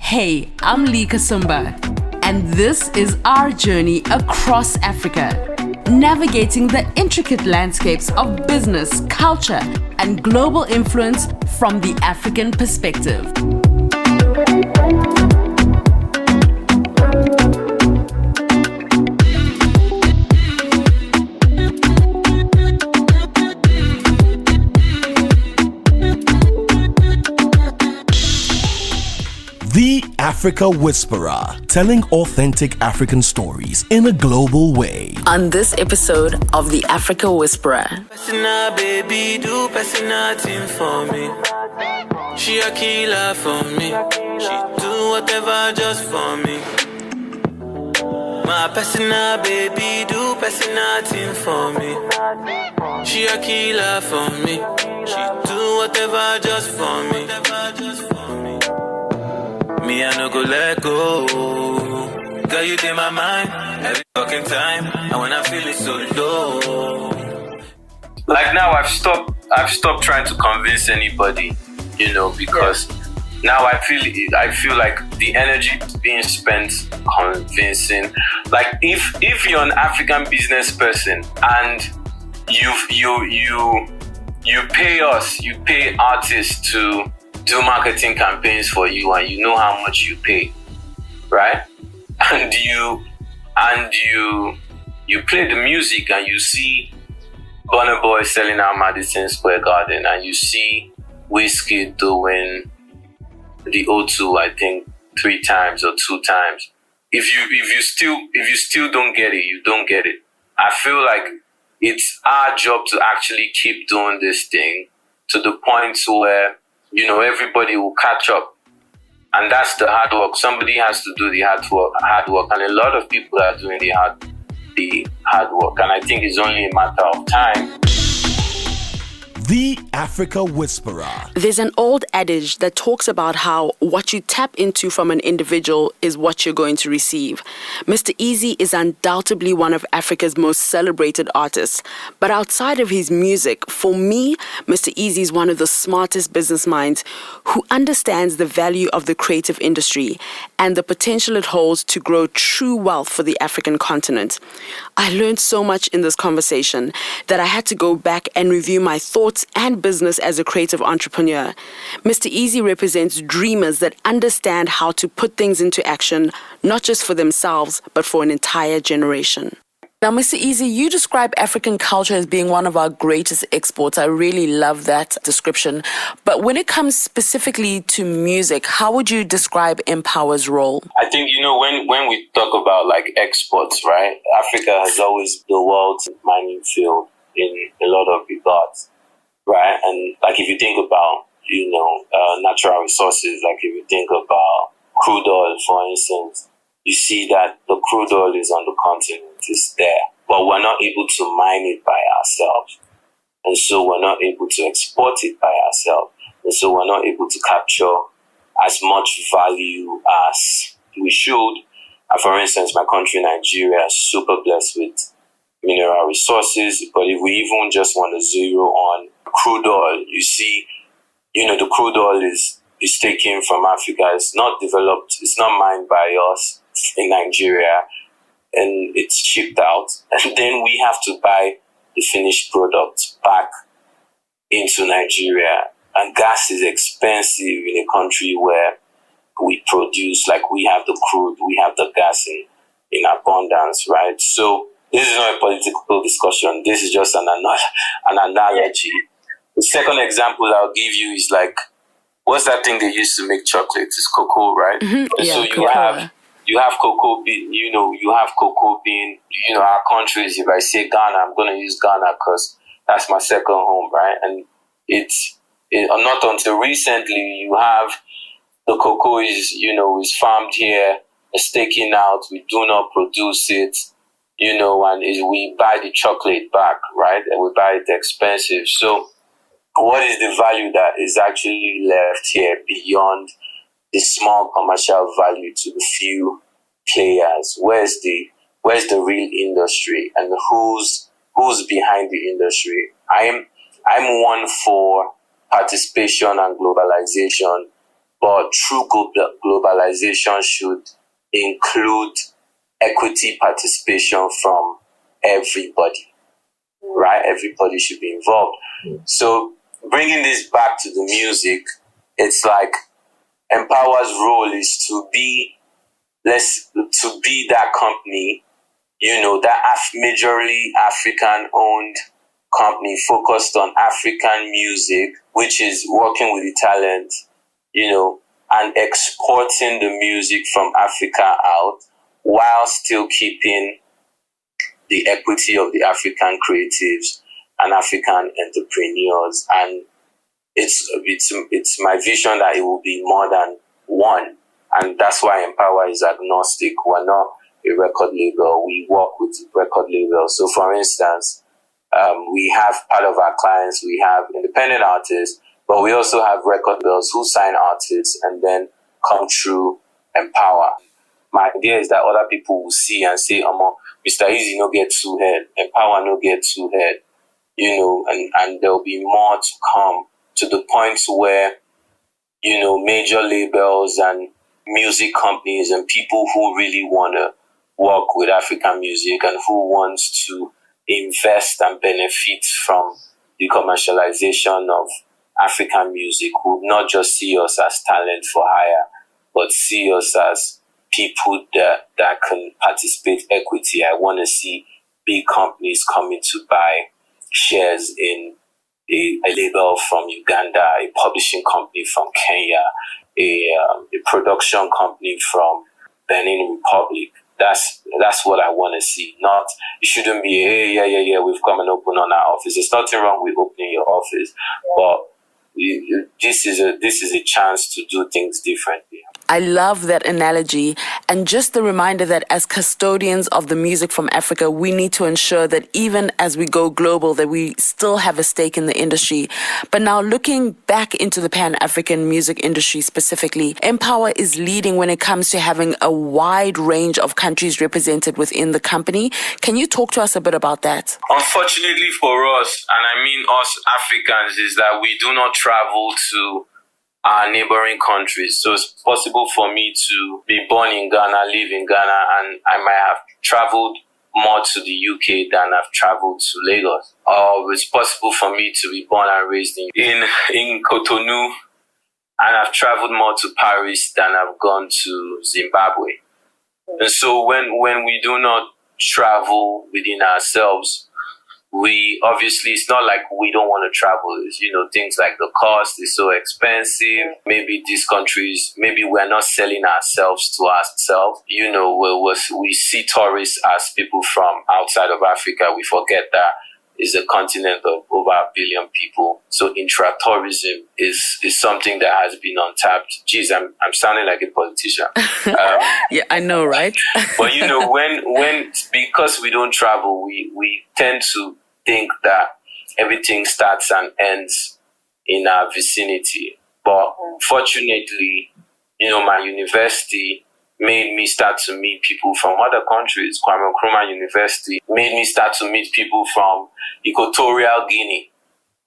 Hey, I'm Lee Kasumba, and this is our journey across Africa, navigating the intricate landscapes of business, culture, and global influence from the African perspective. The Africa Whisperer, telling authentic African stories in a global way. On this episode of The Africa Whisperer. Personal baby, do personal thing for me. She a killer for me. She do whatever just for me. My personal baby, do personal thing for me. She a killer for me. She do whatever just for me. Me, I no go let go. Girl, you in my mind every fucking time. And when I feel it so low. Like now, I've stopped trying to convince anybody, because now I feel like the energy is being spent convincing. Like if you're an African business person and you pay artists to do marketing campaigns for you, and you know how much you pay, right? And you play the music, and you see Burna Boy selling out Madison Square Garden, and you see Wizkid doing the O2, I think 3 times or 2 times. If you still don't get it, you don't get it. I feel like it's our job to actually keep doing this thing to the point where everybody will catch up. And that's the hard work. Somebody has to do the hard work. And a lot of people are doing the hard work. And I think it's only a matter of time. The Africa Whisperer. There's an old adage that talks about how what you tap into from an individual is what you're going to receive. Mr. Eazi is undoubtedly one of Africa's most celebrated artists. But outside of his music, for me, Mr. Eazi is one of the smartest business minds who understands the value of the creative industry and the potential it holds to grow true wealth for the African continent. I learned so much in this conversation that I had to go back and review my thoughts and business as a creative entrepreneur. Mr. Eazi represents dreamers that understand how to put things into action, not just for themselves, but for an entire generation. Now, Mr. Eazi, you describe African culture as being one of our greatest exports. I really love that description. But when it comes specifically to music, how would you describe Empower's role? I think, when we talk about like exports, right? Africa has always been the world's mining field in a lot of regards, right? And like if you think about, natural resources, like if you think about crude oil, for instance, you see that the crude oil is on the continent, it's there, but we're not able to mine it by ourselves. And so we're not able to export it by ourselves. And so we're not able to capture as much value as we should. For instance, my country, Nigeria, is super blessed with mineral resources. But if we even just want to zero on crude oil, you see, the crude oil is taken from Africa. It's not developed. It's not mined by us in Nigeria, and it's shipped out. And then we have to buy the finished product back into Nigeria. And gas is expensive in a country where we produce, like we have the crude, we have the gas in abundance, right? So this is not a political discussion. This is just an analogy. The second example I'll give you is like, what's that thing they used to make chocolate? It's cocoa, right? Mm-hmm. And yeah, so you have cocoa bean, you have cocoa bean, our countries, if I say Ghana, I'm going to use Ghana because that's my second home, right? And it's not until recently you have the cocoa is farmed here, it's taken out, we do not produce it, and we buy the chocolate back, right? And we buy it expensive. So what is the value that is actually left here beyond the small commercial value to the few players? Where's the real industry, and who's behind the industry? I'm one for participation and globalization but true globalization should include equity participation from everybody, right? Everybody should be involved. So bringing this back to the music, it's like Empower's role is to be that company, that majorly African-owned company focused on African music, which is working with the talent, and exporting the music from Africa out while still keeping the equity of the African creatives and African entrepreneurs. And it's my vision that it will be more than one. And that's why Empower is agnostic. We're not a record label. We work with record labels. So for instance, we have part of our clients, we have independent artists, but we also have record labels who sign artists and then come through Empower. My idea is that other people will see and say, Mr. Eazi no get two head, Empower no get two head, and there'll be more to come, to the point where, major labels and music companies and people who really want to work with African music and who wants to invest and benefit from the commercialization of African music would not just see us as talent for hire, but see us as people that can participate equity. I want to see big companies coming to buy shares in a label from Uganda, a publishing company from Kenya, a production company from Benin Republic. That's what I want to see. Not, it shouldn't be, hey, yeah, we've come and opened on our office. There's nothing wrong with opening your office, but this is a chance to do things differently. I love that analogy, and just the reminder that as custodians of the music from Africa, we need to ensure that even as we go global, that we still have a stake in the industry. But now looking back into the Pan-African music industry specifically, Empower is leading when it comes to having a wide range of countries represented within the company. Can you talk to us a bit about that? Unfortunately for us, and I mean us Africans, is that we do not travel to our neighboring countries. So it's possible for me to be born in Ghana, live in Ghana, and I might have traveled more to the UK than I've traveled to Lagos. Or it's possible for me to be born and raised in Cotonou, and I've traveled more to Paris than I've gone to Zimbabwe. And so when we do not travel within ourselves, we obviously, it's not like we don't want to travel. It's, things like the cost is so expensive. Maybe these countries, maybe we're not selling ourselves to ourselves. We see tourists as people from outside of Africa. We forget that it's a continent of over 1 billion people. So intra-tourism is something that has been untapped. Geez, I'm sounding like a politician. Yeah, I know, right? But because we don't travel, we tend to think that everything starts and ends in our vicinity. But fortunately, my university made me start to meet people from other countries. Kwame Nkrumah University made me start to meet people from Equatorial Guinea.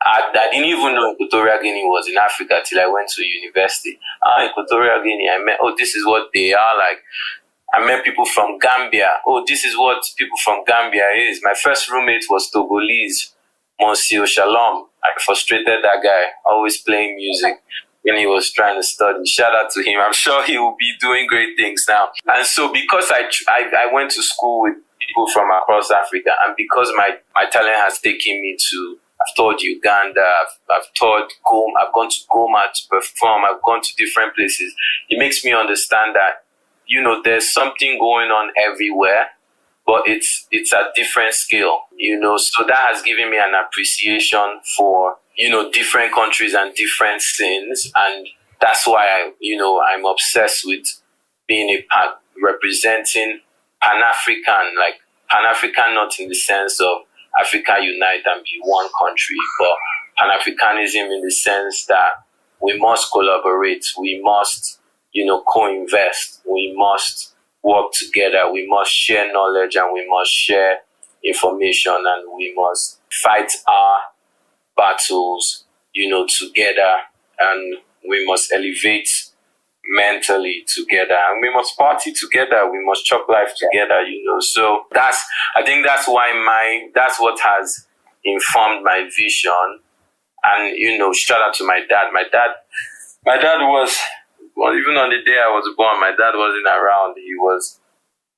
I didn't even know Equatorial Guinea was in Africa till I went to university. Equatorial Guinea, I met, this is what they are like. I met people from Gambia. This is what people from Gambia is. My first roommate was Togolese, Monsieur Shalom. I frustrated that guy, always playing music when he was trying to study. Shout out to him. I'm sure he will be doing great things now. And so because I went to school with people from across Africa, and because my talent has taken me to, I've toured Uganda, I've gone to Goma to perform, I've gone to different places. It makes me understand that, there's something going on everywhere, but it's a different scale, so that has given me an appreciation for, different countries and different scenes. And that's why I'm obsessed with being representing Pan-African, like Pan-African, not in the sense of Africa unite and be one country, but Pan-Africanism in the sense that we must collaborate, we must, co-invest, we must work together, we must share knowledge, and we must share information, and we must fight our battles, together, and we must elevate mentally together, and we must party together. We must chop life together, So I think that's that's what has informed my vision. And, shout out to my dad. My dad was, well, even on the day I was born, my dad wasn't around. He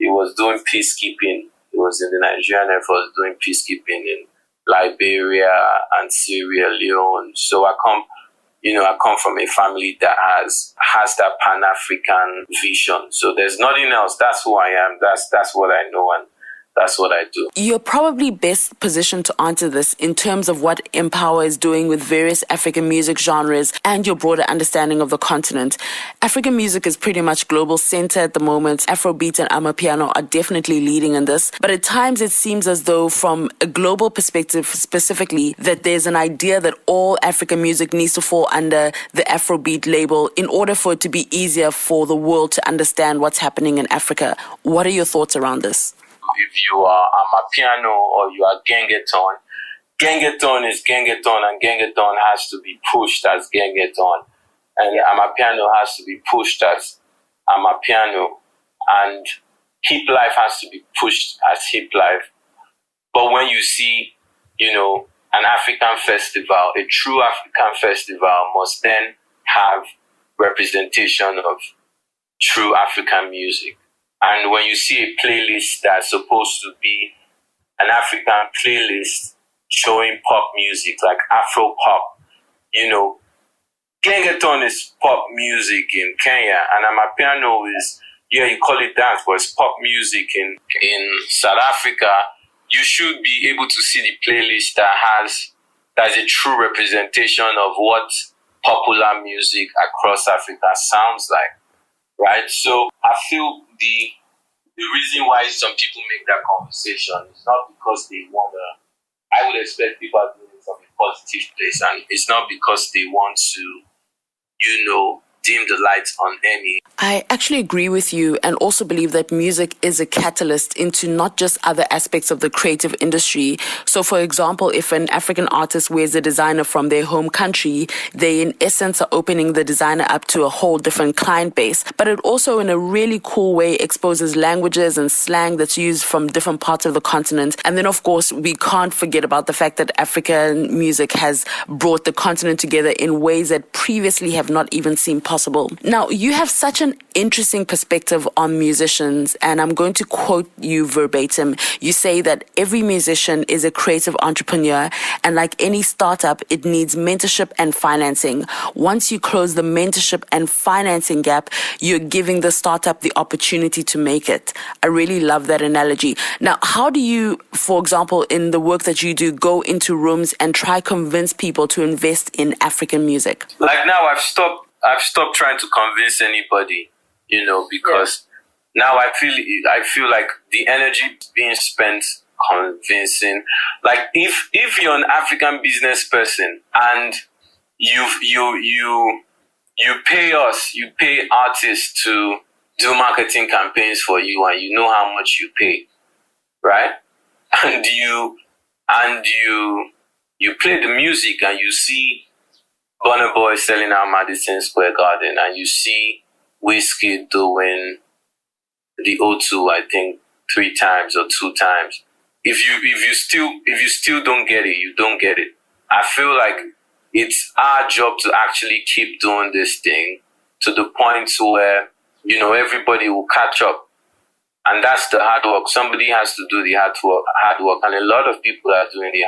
was doing peacekeeping. He was in the Nigerian Air Force doing peacekeeping in Liberia and Sierra Leone. So I come from a family that has that Pan-African vision. So there's nothing else. That's who I am. That's what I know, and that's what I do. You're probably best positioned to answer this in terms of what Empower is doing with various African music genres and your broader understanding of the continent. African music is pretty much global center at the moment. Afrobeat and Amapiano are definitely leading in this. But at times it seems as though from a global perspective specifically, that there's an idea that all African music needs to fall under the Afrobeat label in order for it to be easier for the world to understand what's happening in Africa. What are your thoughts around this? If you are Amapiano or you are Gengeton, Gengeton is Gengeton, and Gengeton has to be pushed as Gengeton, and Amapiano has to be pushed as Amapiano, and hip life has to be pushed as hip life. But when you see, an African festival, a true African festival must then have representation of true African music. And when you see a playlist that's supposed to be an African playlist showing pop music, like Afro pop, Gengeton is pop music in Kenya, and Amapiano is, you call it dance, but it's pop music in South Africa. You should be able to see the playlist that's a true representation of what popular music across Africa sounds like, right? So I feel the reason why some people make that conversation is not because they want to. I would expect people are doing it from a positive place, and it's not because they want to, dim the lights on any. I actually agree with you, and also believe that music is a catalyst into not just other aspects of the creative industry. So, for example, if an African artist wears a designer from their home country, they in essence are opening the designer up to a whole different client base. But it also, in a really cool way, exposes languages and slang that's used from different parts of the continent. And then, of course, we can't forget about the fact that African music has brought the continent together in ways that previously have not even seemed possible. Now, you have such an interesting perspective on musicians, and I'm going to quote you verbatim. You say that every musician is a creative entrepreneur, and like any startup, it needs mentorship and financing. Once you close the mentorship and financing gap, you're giving the startup the opportunity to make it. I really love that analogy. Now, how do you, for example, in the work that you do, go into rooms and try convince people to invest in African music? Like now, I've stopped trying to convince anybody, because now I feel like the energy being spent convincing. Like if you're an African business person and you pay artists to do marketing campaigns for you, and you know how much you pay, right? And you play the music, and you see Burna Boy selling out Madison Square Garden, and you see Whiskey doing the O2, I think 3 times or 2 times. If you still don't get it, you don't get it. I feel like it's our job to actually keep doing this thing to the point where, everybody will catch up. And that's the hard work. Somebody has to do the hard work. And a lot of people are doing the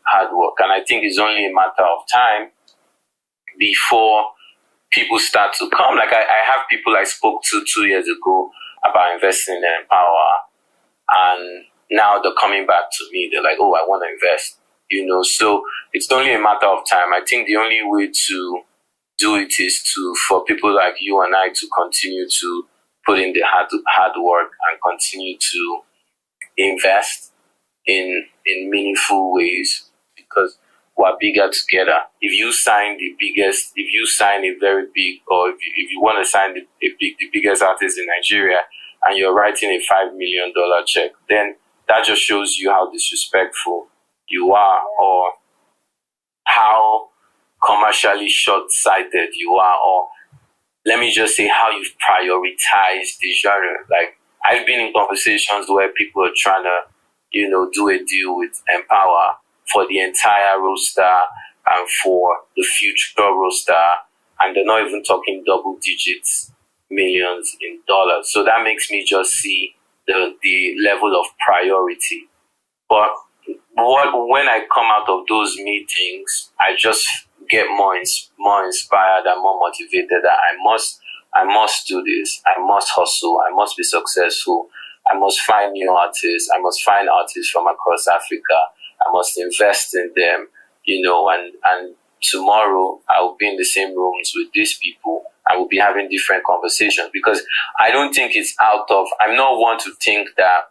hard work. And I think it's only a matter of time before people start to come. Like I have people I spoke to 2 years ago about investing in Empower, and now they're coming back to me. They're like, oh, I want to invest, so it's only a matter of time. I think the only way to do it is for people like you and I to continue to put in the hard work and continue to invest in meaningful ways, because we're bigger together. If you sign a very big, or if you want to sign the biggest artist in Nigeria, and you're writing a $5 million check, then that just shows you how disrespectful you are, or how commercially short-sighted you are, or let me just say how you've prioritized the genre. Like, I've been in conversations where people are trying to, do a deal with Empower for the entire roster and for the future roster, and they're not even talking double digits millions in dollars. So that makes me just see the level of priority. But when I come out of those meetings, I just get more inspired and more motivated that I must do this. I must hustle. I must be successful. I must find new artists. I must find artists from across Africa. I must invest in them, and tomorrow I will be in the same rooms with these people. I will be having different conversations because I'm not one to think that,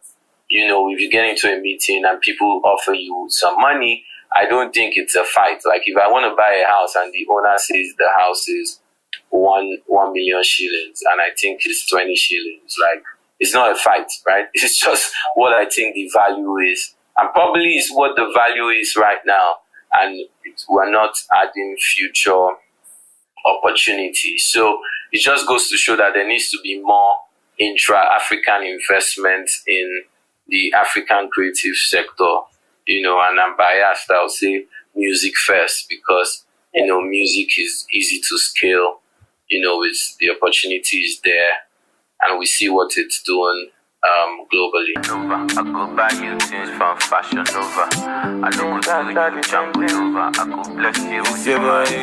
if you get into a meeting and people offer you some money, I don't think it's a fight. Like, if I want to buy a house and the owner says the house is 1 million shillings and I think it's 20 shillings, like, it's not a fight, right? It's just what I think the value is. And probably is what the value is right now. And we're not adding future opportunities. So it just goes to show that there needs to be more intra-African investment in the African creative sector, and I'm biased. I'll say music first because, music is easy to scale, the opportunity is there and we see what it's doing globally. I go buy you things from Fashion Nova. I don't go to you jungle Nova. I go bless you with your money.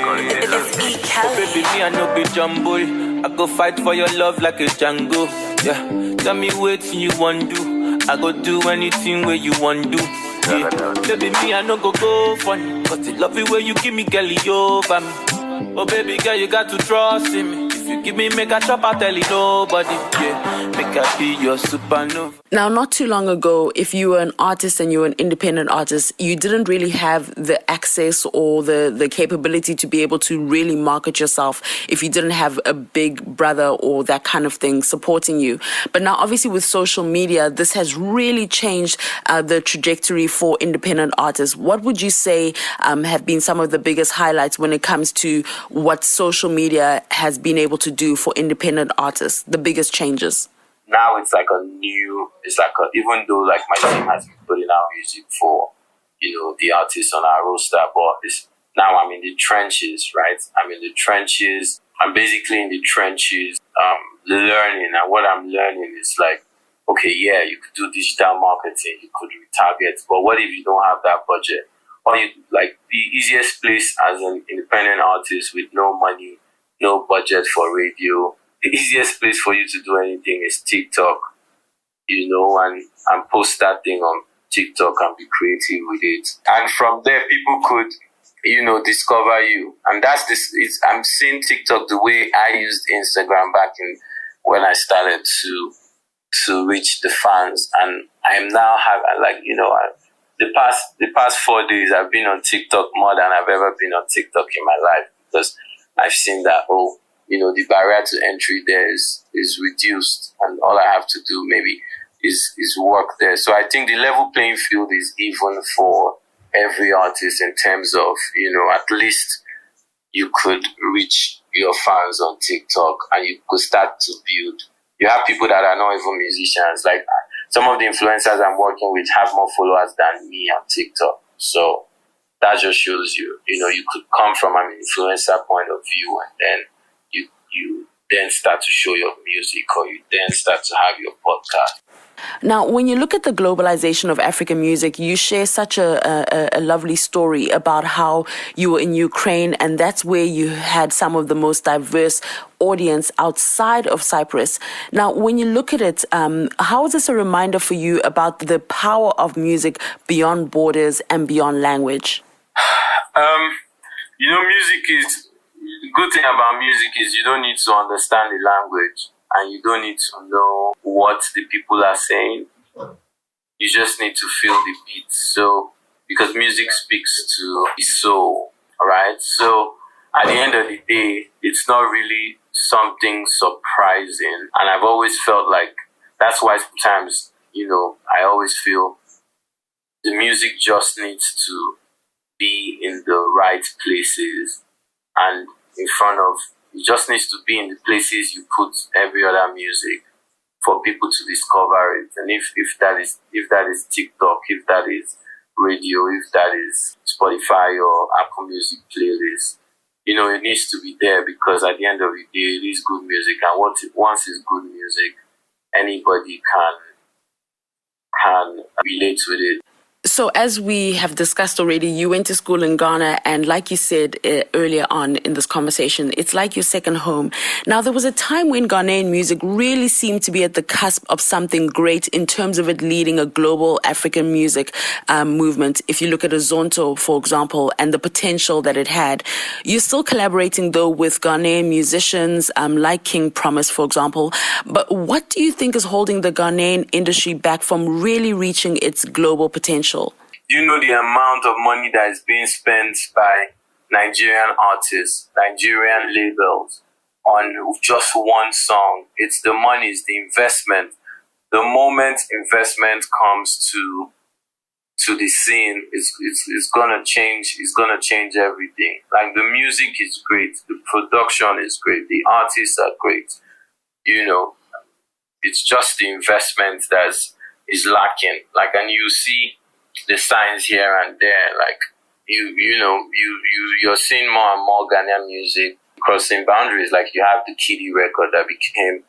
Oh baby, me I no be jumble. I go fight for your love like a Django. Yeah, tell me what you want do. I go do anything where you want do. Yeah. Baby, me I no go funny. Cause the love it where you give me girlie over me. Oh baby girl, you got to trust in me. If you give me make a chop, I'll tell you nobody. Yeah, make I be your supernova. Now, not too long ago, if you were an artist and you were an independent artist, you didn't really have the access or the capability to be able to really market yourself if you didn't have a big brother or that kind of thing supporting you. But now, obviously, with social media, this has really changed the trajectory for independent artists. What would you say have been some of the biggest highlights when it comes to what social media has been able to do for independent artists, the biggest changes? Now it's like even though like my team has been putting out music for, the artists on our roster, but now I'm in the trenches, right? I'm in the trenches. I'm basically in the trenches, learning. And what I'm learning is like, okay, yeah, you could do digital marketing, you could retarget, but what if you don't have that budget? Or the easiest place as an independent artist with no money, no budget for radio, the easiest place for you to do anything is TikTok, and post that thing on TikTok and be creative with it. And from there, people could, discover you. And I'm seeing TikTok the way I used Instagram back when I started to reach the fans. And I'm now the past 4 days I've been on TikTok more than I've ever been on TikTok in my life because I've seen that, the barrier to entry there is reduced and all I have to do maybe is work there. So I think the level playing field is even for every artist in terms of, at least you could reach your fans on TikTok and you could start to build. You have people that are not even musicians. Like some of the influencers I'm working with have more followers than me on TikTok. So that just shows you, you could come from an influencer point of view and then you then start to show your music or you then start to have your podcast. Now, when you look at the globalization of African music, you share such a lovely story about how you were in Ukraine, and that's where you had some of the most diverse audience outside of Cyprus. Now, when you look at it, how is this a reminder for you about the power of music beyond borders and beyond language? The good thing about music is you don't need to understand the language and you don't need to know what the people are saying. You just need to feel the beat. So, because music speaks to the soul, right? So, at the end of the day, it's not really something surprising. And I've always felt like that's why sometimes, I always feel the music just needs to be in the right places and in front of It just needs to be in the places you put every other music for people to discover it. And if that is TikTok, if that is radio, if that is Spotify or Apple Music playlist, it needs to be there, because at the end of the day, it is good music. And once it's good music, anybody can relate with it. So as we have discussed already, you went to school in Ghana, and like you said earlier on in this conversation, it's like your second home. Now, there was a time when Ghanaian music really seemed to be at the cusp of something great in terms of it leading a global African music movement. If you look at Azonto, for example, and the potential that it had. You're still collaborating, though, with Ghanaian musicians like King Promise, for example. But what do you think is holding the Ghanaian industry back from really reaching its global potential? The amount of money that is being spent by Nigerian artists, Nigerian labels on just one song. It's the money, it's the investment. The moment investment comes to the scene, it's gonna change. It's gonna change everything. Like, the music is great, the production is great, the artists are great. It's just the investment that is lacking. Like, and you see the signs here and there. Like, you're seeing more and more Ghanaian music crossing boundaries. Like, you have the Kiddie record that became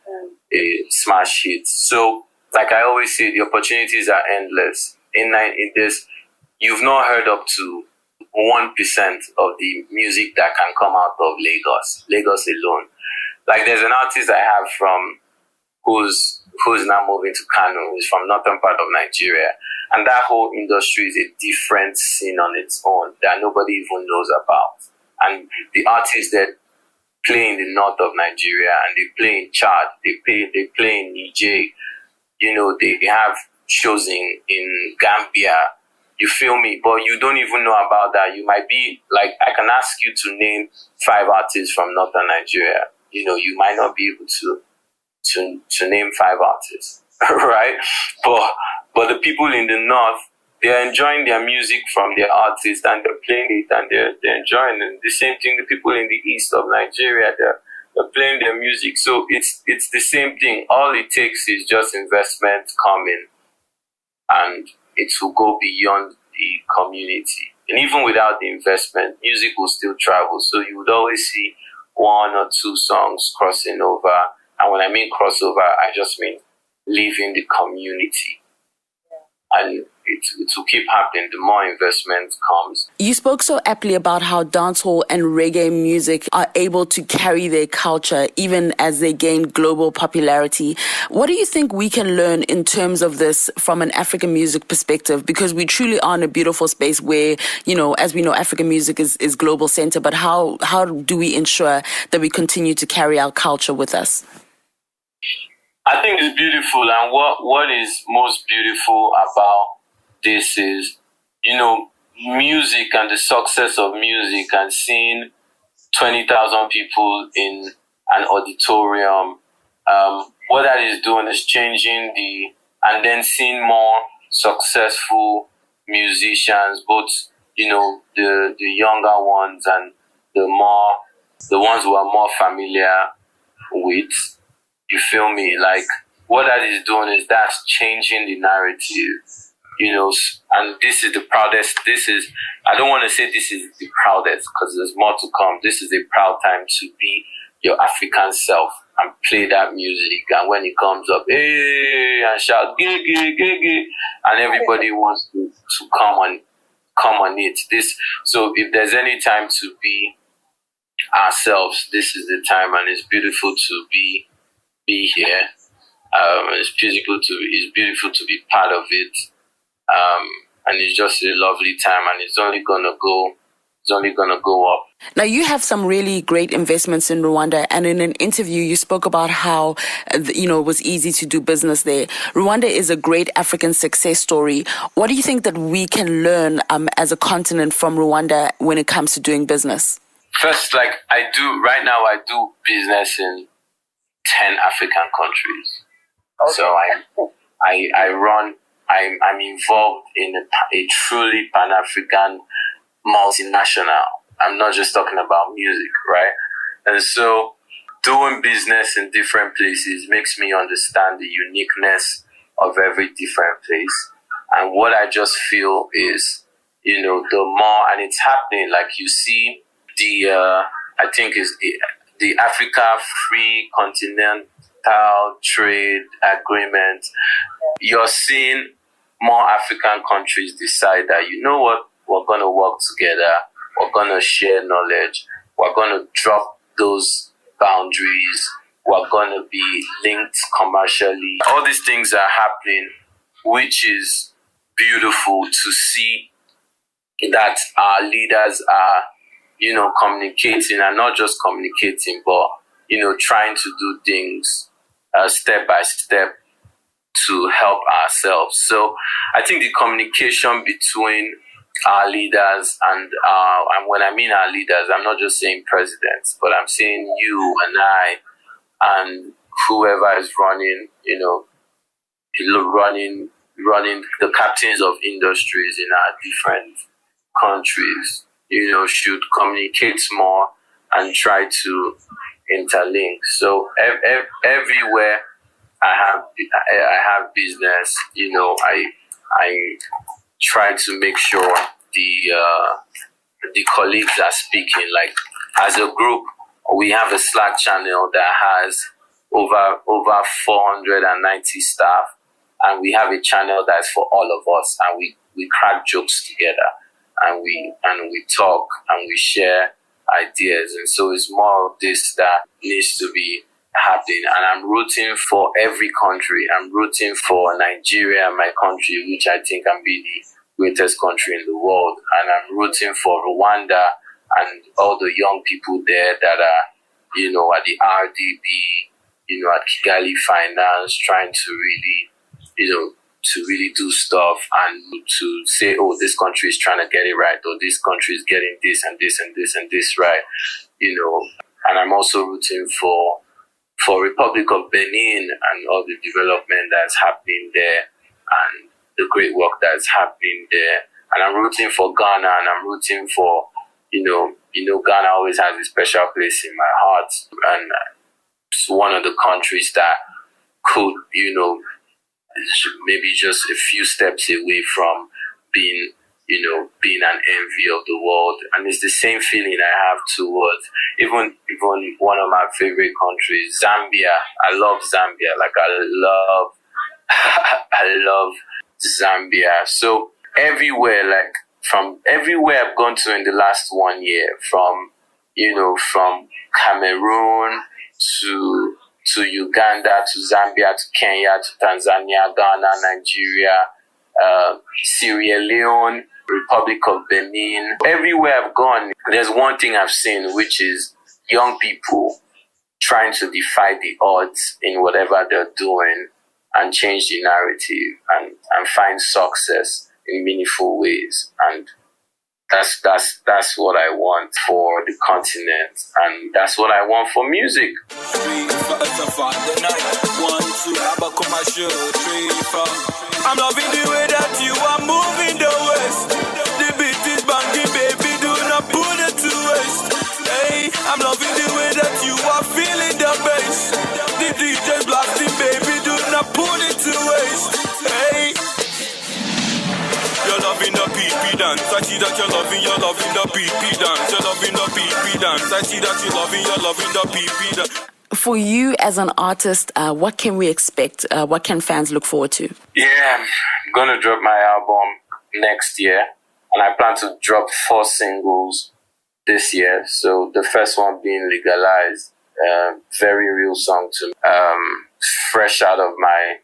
a smash hit. So, like I always say, the opportunities are endless. In this, you've not heard up to 1% of the music that can come out of Lagos alone. Like, there's an artist I have who's now moving to Kano, who's from northern part of Nigeria. And that whole industry is a different scene on its own that nobody even knows about. And the artists that play in the north of Nigeria, and they play in Chad, they play in Niger, they have shows in Gambia. You feel me? But you don't even know about that. You might be like, I can ask you to name 5 artists from northern Nigeria. You might not be able to name 5 artists, right? But the people in the north, they're enjoying their music from their artists, and they're playing it, and they're enjoying it. The same thing, the people in the east of Nigeria, they're playing their music. So it's the same thing. All it takes is just investment coming, and it will go beyond the community. And even without the investment, music will still travel. So you would always see 1 or 2 songs crossing over. And when I mean crossover, I just mean leaving the community. And it will keep happening the more investment comes. You spoke so aptly about how dancehall and reggae music are able to carry their culture even as they gain global popularity. What do you think we can learn in terms of this from an African music perspective? Because we truly are in a beautiful space where, as we know, African music is global center. But how do we ensure that we continue to carry our culture with us? I think it's beautiful, and what is most beautiful about this is, music and the success of music, and seeing 20,000 people in an auditorium. What that is doing is changing and then seeing more successful musicians, both the younger ones and the ones who are more familiar with. You feel me? Like, what that is doing is that's changing the narrative, and this is the proudest. I don't want to say this is the proudest, because there's more to come. This is a proud time to be your African self and play that music. And when it comes up, hey, and shout, gay, gay, gay, gay, and everybody wants to come on it. So if there's any time to be ourselves, this is the time, and it's beautiful to be here. It's beautiful to be part of it, and it's just a lovely time, and it's only gonna go up. Now, you have some really great investments in Rwanda, and in an interview you spoke about how it was easy to do business there. Rwanda is a great African success story. What do you think that we can learn as a continent from Rwanda when it comes to doing business? First, like I do business in 10 African countries. Okay. So I'm involved in a truly Pan-African multinational. I'm not just talking about music, right? And so doing business in different places makes me understand the uniqueness of every different place. And what I just feel is, the more, and it's happening, like you see I think is the Africa Free Continental Trade Agreement. You're seeing more African countries decide that, you know what, we're going to work together, we're going to share knowledge, we're going to drop those boundaries, we're going to be linked commercially. All these things are happening, which is beautiful to see that our leaders are, communicating, and not just communicating, but, trying to do things step by step to help ourselves. So I think the communication between our leaders and when I mean our leaders, I'm not just saying presidents, but I'm saying you and I and whoever is running, running the captains of industries in our different countries, should communicate more and try to interlink. So everywhere I have business, I try to make sure the colleagues are speaking. Like, as a group, we have a Slack channel that has over 490 staff, and we have a channel that's for all of us, and we crack jokes together, and we talk and we share ideas. And so it's more of this that needs to be happening. And I'm rooting for every country. I'm rooting for Nigeria, my country, which I think can be the greatest country in the world. And I'm rooting for Rwanda and all the young people there that are, at the RDB, at Kigali Finance, trying to really, to really do stuff and to say, oh, this country is trying to get it right, or this country is getting this and this and this and this right, And I'm also rooting for Republic of Benin and all the development that's happening there and the great work that's happening there. And I'm rooting for Ghana, and I'm rooting for, Ghana always has a special place in my heart. And it's one of the countries that could, maybe just a few steps away from being an envy of the world. And it's the same feeling I have towards even one of my favorite countries, Zambia. I love Zambia. Like, I love Zambia. So everywhere, like from everywhere I've gone to in the last 1 year, from Cameroon to Uganda, to Zambia, to Kenya, to Tanzania, Ghana, Nigeria, Sierra Leone, Republic of Benin. Everywhere I've gone, there's one thing I've seen, which is young people trying to defy the odds in whatever they're doing and change the narrative and find success in meaningful ways. And that's what I want for the continent, and that's what I want for music. I'm loving the way that you are moving the waist. The beat is banging, baby, do not put it to waste. Hey, I'm loving the way that you are feeling the bass. The DJ blasting, baby, do not put it to waste. Hey, you're loving the PP dance. I see that you're loving the PP dance. You're loving the PP dance. I see that you're loving the PP dance. For you as an artist, what can we expect? What can fans look forward to? Yeah, I'm going to drop my album next year, and I plan to drop 4 singles this year. So the first one being Legalized, very real song to me. Fresh out of my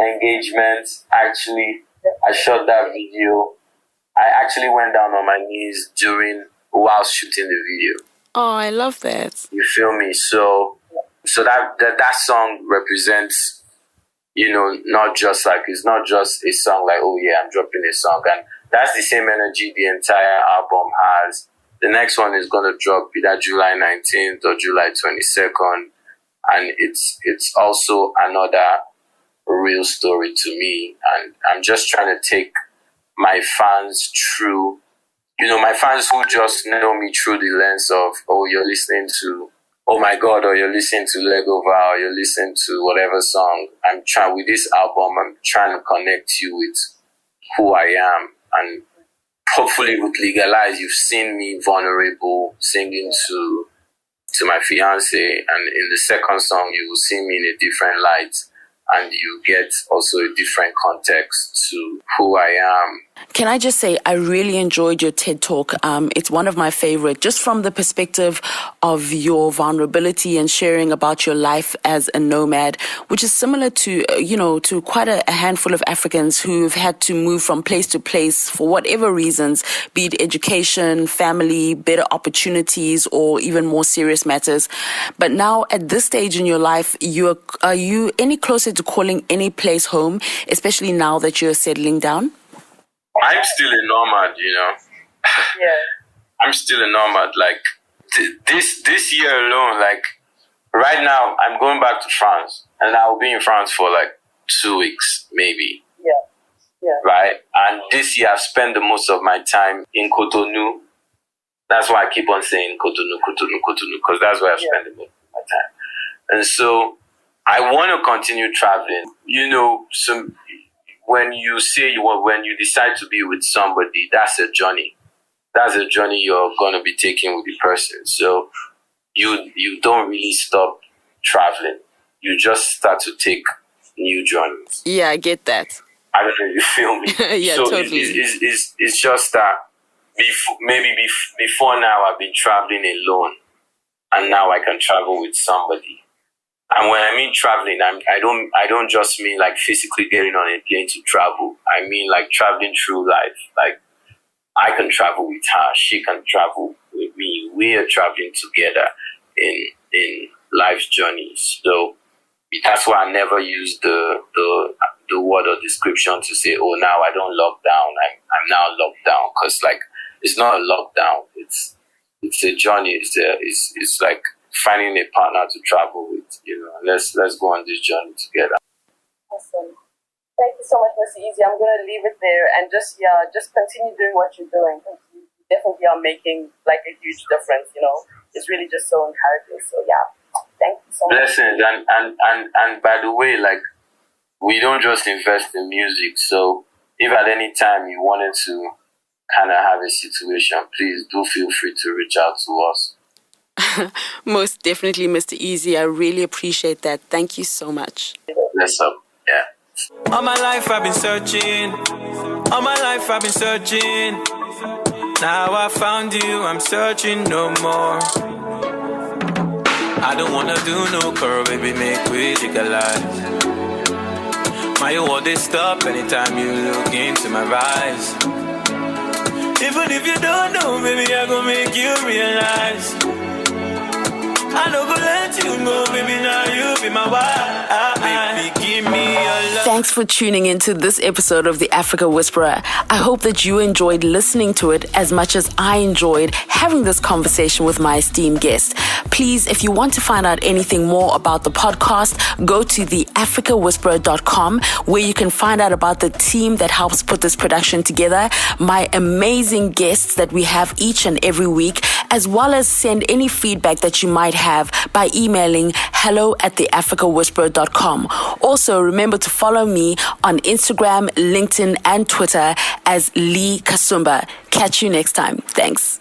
engagement, actually, I shot that video. I actually went down on my knees while shooting the video. Oh, I love that. You feel me? So that song represents, not just like, it's not just a song like, oh yeah, I'm dropping a song. And that's the same energy the entire album has. The next one is going to drop either July 19th or July 22nd. And it's also another real story to me. And I'm just trying to take my fans through my fans who just know me through the lens of, oh, you're listening to Oh My God, or you're listening to Legova, or you're listening to whatever song. With this album, I'm trying to connect you with who I am. And hopefully with Legalize, you've seen me vulnerable, singing to my fiance. And in the second song, you will see me in a different light. And you get also a different context to who I am. Can I just say, I really enjoyed your TED Talk. It's one of my favorite, just from the perspective of your vulnerability and sharing about your life as a nomad, which is similar to, to quite a handful of Africans who've had to move from place to place for whatever reasons, be it education, family, better opportunities, or even more serious matters. But now at this stage in your life, are you any closer to calling any place home, especially now that you're settling down? I'm still a nomad, Yeah. I'm still a nomad. Like this year alone, like right now, I'm going back to France, and I'll be in France for like 2 weeks, maybe. Yeah. Right. And this year, I've spent the most of my time in Cotonou. That's why I keep on saying Cotonou, because that's where I've spent the most of my time. And so I want to continue traveling. When you decide to be with somebody, that's a journey. That's a journey you're going to be taking with the person. So you don't really stop traveling. You just start to take new journeys. Yeah, I get that. I don't know if you feel me. Yeah, so totally. It's just that before now I've been traveling alone, and now I can travel with somebody. And when I mean traveling, I don't just mean like physically getting on a plane to travel. I mean like traveling through life. Like I can travel with her, she can travel with me. We are traveling together in life's journeys. So that's why I never use the word or description to say, oh, now I don't lock down. I'm now locked down, because like it's not a lockdown. It's a journey. It's like finding a partner to travel with. Let's go on this journey together. Awesome. Thank you so much, Mr. Eazi. I'm going to leave it there and just continue doing what you're doing. You definitely are making like a huge difference. It's really just so encouraging. So yeah, thank you so much. Blessings. And by the way, like we don't just invest in music. So if at any time you wanted to kind of have a situation, please do feel free to reach out to us. Most definitely, Mr. Eazi. I really appreciate that. Thank you so much. Bless up. Yeah. All my life I've been searching. All my life I've been searching. Now I found you, I'm searching no more. I don't wanna do no curl, baby, make we legalize. My world they stop anytime you look into my eyes. Even if you don't know, baby, I gon' make you realize. I don't go let you go, baby, now you be my wife. Baby, give me your love. Thanks for tuning into this episode of The Africa Whisperer. I hope that you enjoyed listening to it as much as I enjoyed having this conversation with my esteemed guest. Please, if you want to find out anything more about the podcast, go to theafricawhisperer.com, where you can find out about the team that helps put this production together, my amazing guests that we have each and every week, as well as send any feedback that you might have by emailing hello@theafricawhisperer.com. Also, remember to follow me on Instagram, LinkedIn, and Twitter as Lee Kasumba. Catch you next time. Thanks.